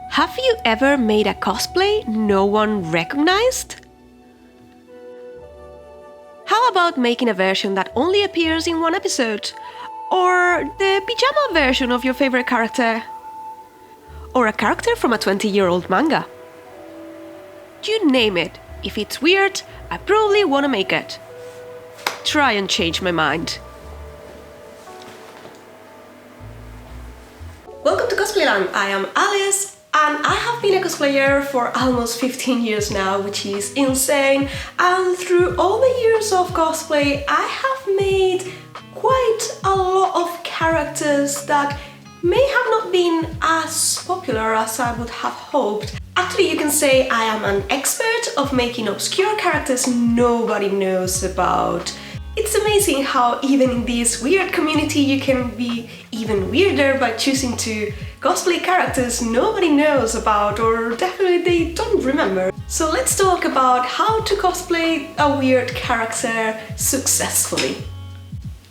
Have you ever made a cosplay no one recognized? How about making a version that only appears in one episode? Or the pajama version of your favorite character? Or a character from a 20-year-old manga? You name it. If it's weird, I probably want to make it. Try and change my mind. Welcome to Cosplayland. I am Alice. And I have been a cosplayer for almost 15 years now, which is insane. And through all the years of cosplay, I have made quite a lot of characters that may have not been as popular as I would have hoped. Actually, you can say I am an expert of making obscure characters nobody knows about. It's amazing how even in this weird community you can be even weirder by choosing to cosplay characters nobody knows about, or definitely they don't remember. So let's talk about how to cosplay a weird character successfully,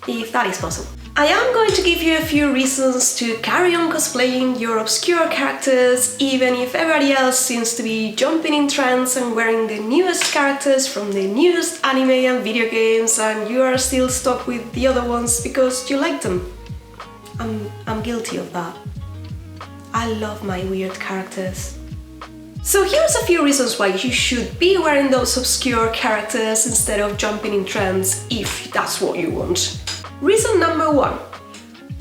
if that is possible. I am going to give you a few reasons to carry on cosplaying your obscure characters, even if everybody else seems to be jumping in trends and wearing the newest characters from the newest anime and video games, and you are still stuck with the other ones because you like them. I'm guilty of that. I love my weird characters. So here's a few reasons why you should be wearing those obscure characters instead of jumping in trends, if that's what you want. Reason number one.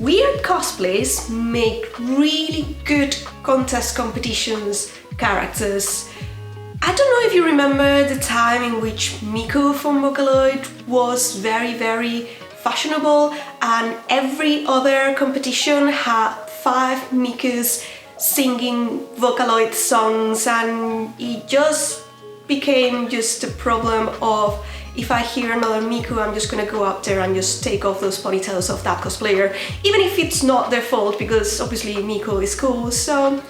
Weird cosplays make really good contest competitions characters. I don't know if you remember the time in which Miku from Vocaloid was very fashionable, and every other competition had 5 Mikus singing Vocaloid songs, and it just became just a problem of, if I hear another Miku, I'm just gonna go up there and just take off those ponytails of that cosplayer, even if it's not their fault, because obviously Miku is cool. So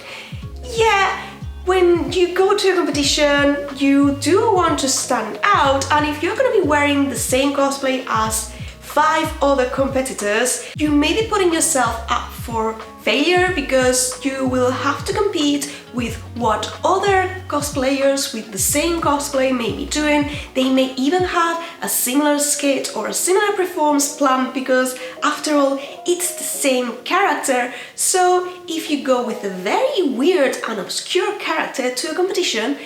yeah, when you go to a competition, you do want to stand out, and if you're gonna be wearing the same cosplay as 5 other competitors, you may be putting yourself up for failure, because you will have to compete with what other cosplayers with the same cosplay may be doing. They may even have a similar skit or a similar performance planned, because after all, it's the same character. So if you go with a very weird and obscure character to a competition,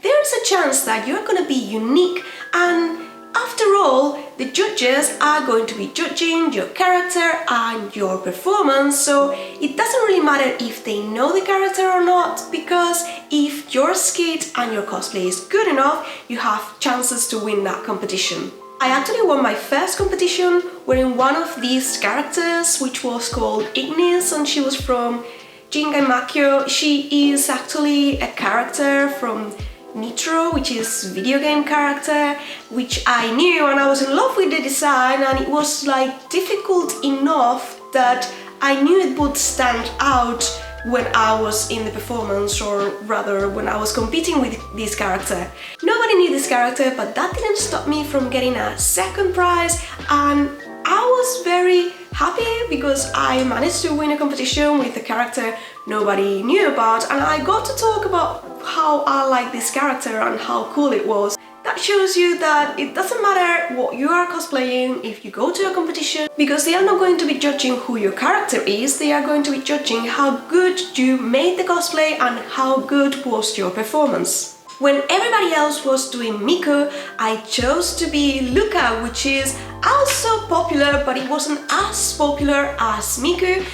there's a chance that you're gonna be unique, and after all, the judges are going to be judging your character and your performance, so it doesn't really matter if they know the character or not, because if your skit and your cosplay is good enough, you have chances to win that competition. I actually won my first competition wearing one of these characters, which was called Ignis, and she was from Jingai Makyo. She is actually a character from Nitro, which is video game character, which I knew, and I was in love with the design, and it was like difficult enough that I knew it would stand out when I was in the performance, or rather when I was competing with this character. Nobody knew this character, but that didn't stop me from getting a second prize, and I was very happy because I managed to win a competition with a character nobody knew about, and I got to talk about how I like this character and how cool it was. That shows you that it doesn't matter what you are cosplaying if you go to a competition, because they are not going to be judging who your character is, they are going to be judging how good you made the cosplay and how good was your performance. When everybody else was doing Miku, I chose to be Luca, which is also popular, but it wasn't as popular as Miku.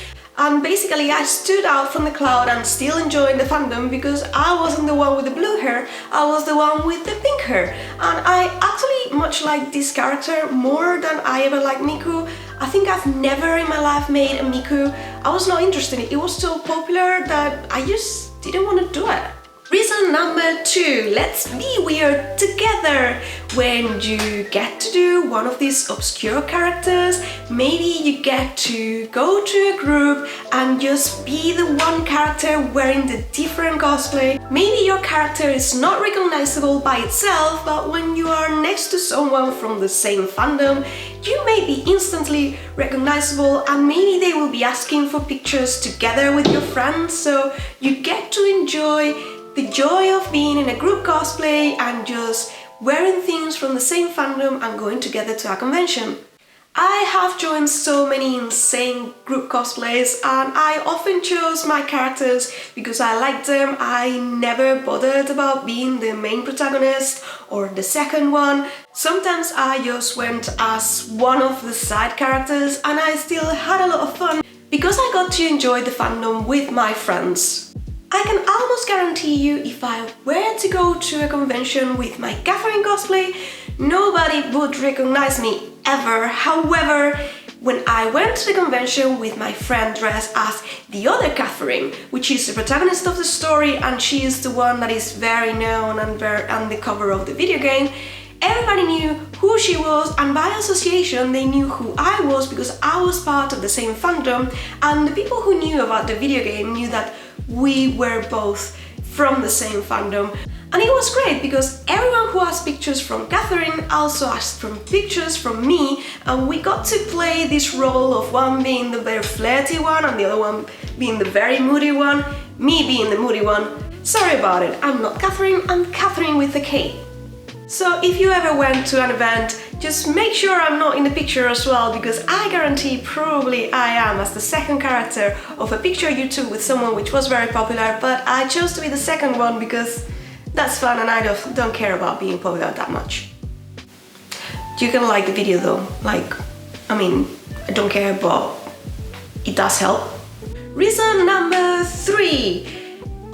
And basically I stood out from the crowd and still enjoying the fandom, because I wasn't the one with the blue hair, I was the one with the pink hair. And I actually much like this character more than I ever liked Miku. I think I've never in my life made a Miku. I was not interested in it. It was so popular that I just didn't want to do it. Reason number 2, let's be weird together. When you get to do one of these obscure characters, maybe you get to go to a group and just be the one character wearing the different cosplay. Maybe your character is not recognizable by itself, but when you are next to someone from the same fandom, you may be instantly recognizable, and maybe they will be asking for pictures together with your friends, so you get to enjoy the joy of being in a group cosplay and just wearing things from the same fandom and going together to a convention. I have joined so many insane group cosplays, and I often chose my characters because I liked them. I never bothered about being the main protagonist or the second one. Sometimes I just went as one of the side characters, and I still had a lot of fun because I got to enjoy the fandom with my friends. I can almost guarantee you, if I were to go to a convention with my Catherine cosplay, nobody would recognize me ever. However, when I went to the convention with my friend dressed as the other Catherine, which is the protagonist of the story, and she is the one that is very known and on the cover of the video game, everybody knew who she was, and by association they knew who I was because I was part of the same fandom, and the people who knew about the video game knew that we were both from the same fandom. And it was great because everyone who asked pictures from Catherine also asked for pictures from me, and we got to play this role of one being the very flirty one and the other one being the very moody one, me being the moody one. Sorry about it, I'm not Catherine, I'm Catherine with a K. So if you ever went to an event, just make sure I'm not in the picture as well, because I guarantee probably I am as the second character of a picture you took with someone which was very popular, but I chose to be the second one because that's fun and I don't care about being popular that much. You can like the video though, I don't care, but it does help. Reason number 3.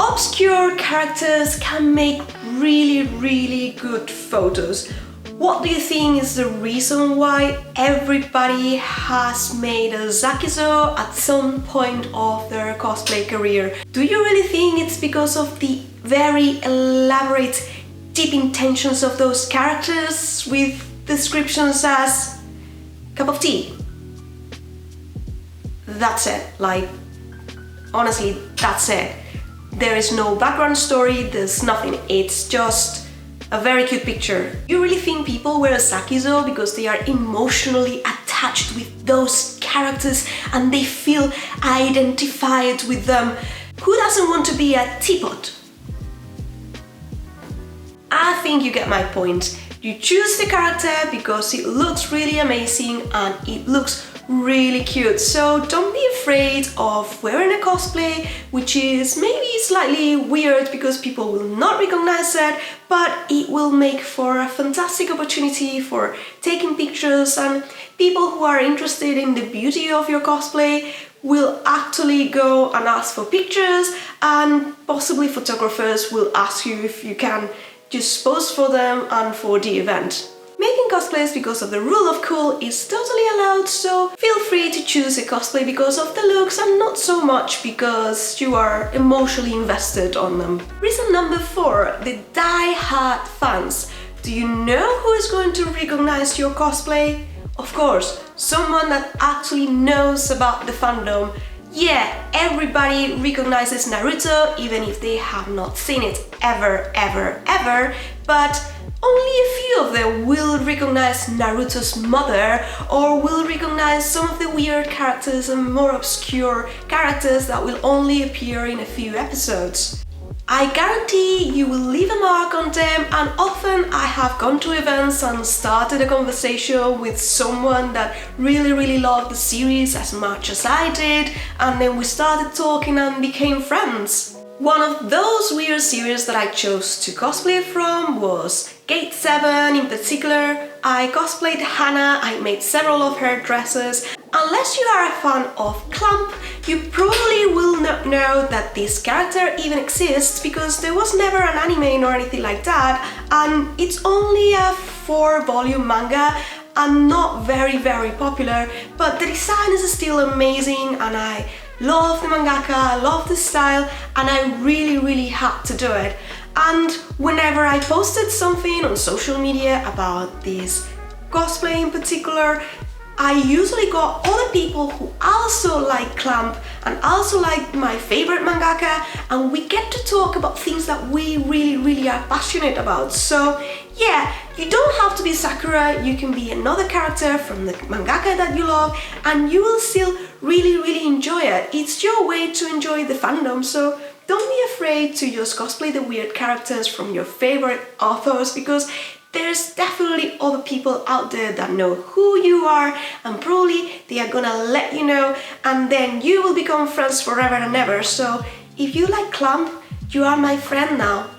Obscure characters can make really good photos. What do you think is the reason why everybody has made a Zakizo at some point of their cosplay career? Do you really think it's because of the very elaborate, deep intentions of those characters with descriptions as cup of tea? That's it, honestly, that's it. There is no background story, there's nothing, it's just a very cute picture. You really think people wear a Zakizo because they are emotionally attached with those characters and they feel identified with them? Who doesn't want to be a teapot? I think you get my point. You choose the character because it looks really amazing and it looks really cute, so don't be afraid of wearing a cosplay which is maybe slightly weird because people will not recognize it, but it will make for a fantastic opportunity for taking pictures, and people who are interested in the beauty of your cosplay will actually go and ask for pictures, and possibly photographers will ask you if you can just pose for them and for the event. Making cosplays because of the rule of cool is totally allowed, so feel free to choose a cosplay because of the looks and not so much because you are emotionally invested on them. Reason number 4, the die-hard fans. Do you know who is going to recognize your cosplay? Of course, someone that actually knows about the fandom. Yeah, everybody recognizes Naruto even if they have not seen it ever, but only a few of them will recognize Naruto's mother, or will recognize some of the weird characters and more obscure characters that will only appear in a few episodes. I guarantee you will leave a mark on them, and often I have gone to events and started a conversation with someone that really loved the series as much as I did, and then we started talking and became friends. One of those weird series that I chose to cosplay from was Gate 7 in particular. I cosplayed Hannah, I made several of her dresses. Unless you are a fan of Clamp, you probably will not know that this character even exists because there was never an anime nor anything like that, and it's only a 4-volume manga and not very popular, but the design is still amazing and I love the mangaka, love the style, and I really had to do it. And whenever I posted something on social media about this cosplay in particular, I usually got other people who also like Clamp and also like my favorite mangaka, and we get to talk about things that we really are passionate about. So yeah, you don't have to be Sakura, you can be another character from the mangaka that you love, and you will still really enjoy it. It's your way to enjoy the fandom, so don't be afraid to just cosplay the weird characters from your favorite authors, because there's definitely other people out there that know who you are, and probably they are gonna let you know, and then you will become friends forever and ever. So if you like Clamp, you are my friend now.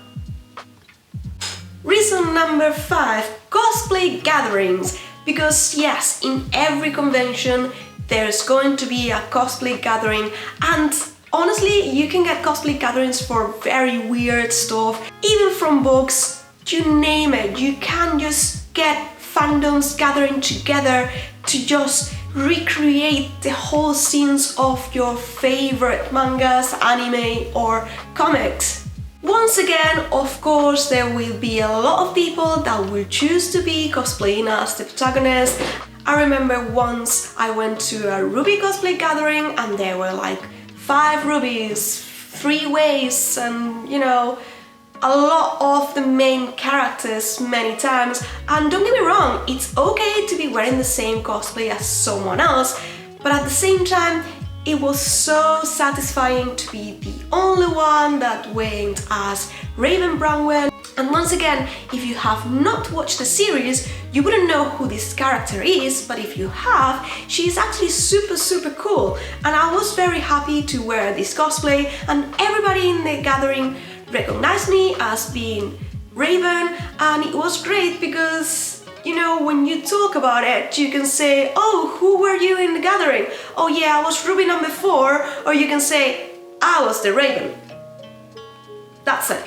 Reason number 5, cosplay gatherings. Because yes, in every convention there's going to be a cosplay gathering, and honestly, you can get cosplay gatherings for very weird stuff, even from books. You name it, you can just get fandoms gathering together to just recreate the whole scenes of your favorite mangas, anime or comics. Once again, of course, there will be a lot of people that will choose to be cosplaying as the protagonist. I remember once I went to a Ruby cosplay gathering and there were like 5 rubies, 3 ways, and you know, a lot of the main characters many times. And don't get me wrong, it's okay to be wearing the same cosplay as someone else, but at the same time it was so satisfying to be the only one that went as Raven Branwen. And once again, if you have not watched the series, you wouldn't know who this character is, but if you have, she is actually super cool. And I was very happy to wear this cosplay, and everybody in the gathering recognized me as being Raven, and it was great because, you know, when you talk about it, you can say, oh, who were you in the gathering? Oh yeah, I was Ruby number 4, or you can say, I was the Raven. That's it.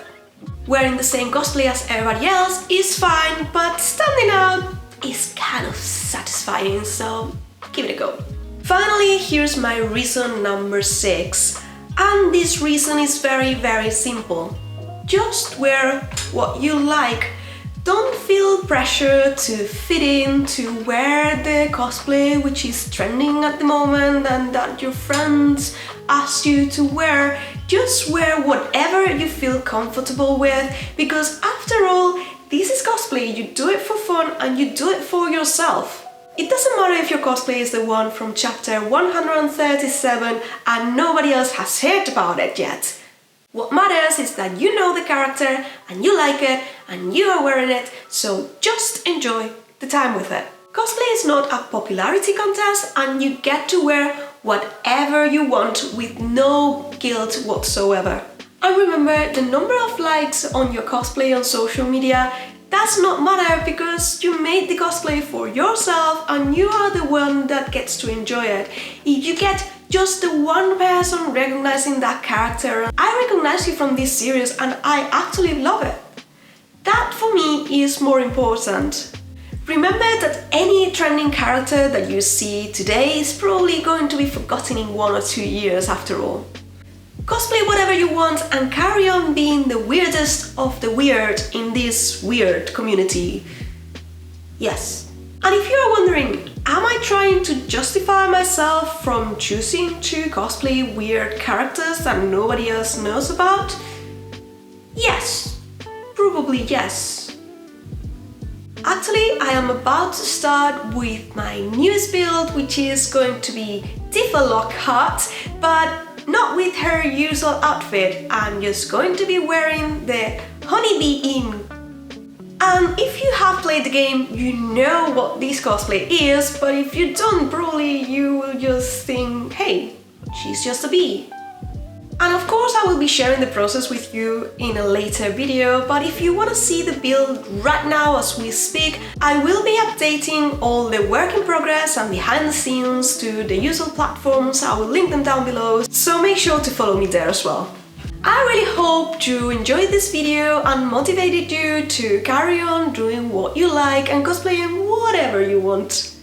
Wearing the same cosplay as everybody else is fine, but standing out is kind of satisfying, so give it a go. Finally, here's my reason number 6. And this reason is very simple. Just wear what you like. Don't feel pressure to fit in, to wear the cosplay which is trending at the moment and that your friends ask you to wear. Just wear whatever you feel comfortable with, because after all, this is cosplay. You do it for fun and you do it for yourself. It doesn't matter if your cosplay is the one from chapter 137 and nobody else has heard about it yet. What matters is that you know the character and you like it and you are wearing it, so just enjoy the time with it. Cosplay is not a popularity contest, and you get to wear whatever you want with no guilt whatsoever. And remember, the number of likes on your cosplay on social media does not matter, because you made the cosplay for yourself and you are the one that gets to enjoy it. If you get just the one person recognizing that character, I recognize you from this series and I actually love it. That for me is more important. Remember that any trending character that you see today is probably going to be forgotten in 1 or 2 years after all. Cosplay whatever you want and carry on being the weirdest of the weird in this weird community. Yes. And if you're wondering, am I trying to justify myself from choosing to cosplay weird characters that nobody else knows about? Yes. Probably yes. Actually, I am about to start with my newest build, which is going to be Tifa Lockhart, but not with her usual outfit. I'm just going to be wearing the Honeybee Inn. And if you have played the game, you know what this cosplay is, but if you don't, probably you will just think, hey, she's just a bee. And of course I will be sharing the process with you in a later video, but if you want to see the build right now as we speak, I will be updating all the work in progress and behind the scenes to the usual platforms. I will link them down below, so make sure to follow me there as well. I really hope you enjoyed this video and motivated you to carry on doing what you like and cosplaying whatever you want.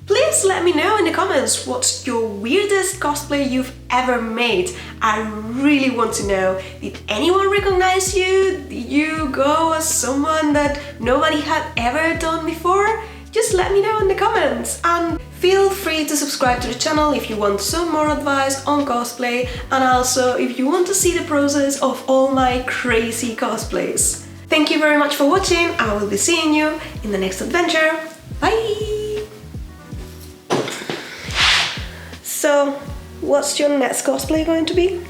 Please let me know in the comments what's your weirdest cosplay you've ever made. I really want to know. Did anyone recognize you? Did you go as someone that nobody had ever done before? Just let me know in the comments, and feel free to subscribe to the channel if you want some more advice on cosplay, and also if you want to see the process of all my crazy cosplays. Thank you very much for watching. I will be seeing you in the next adventure. Bye! So, what's your next cosplay going to be?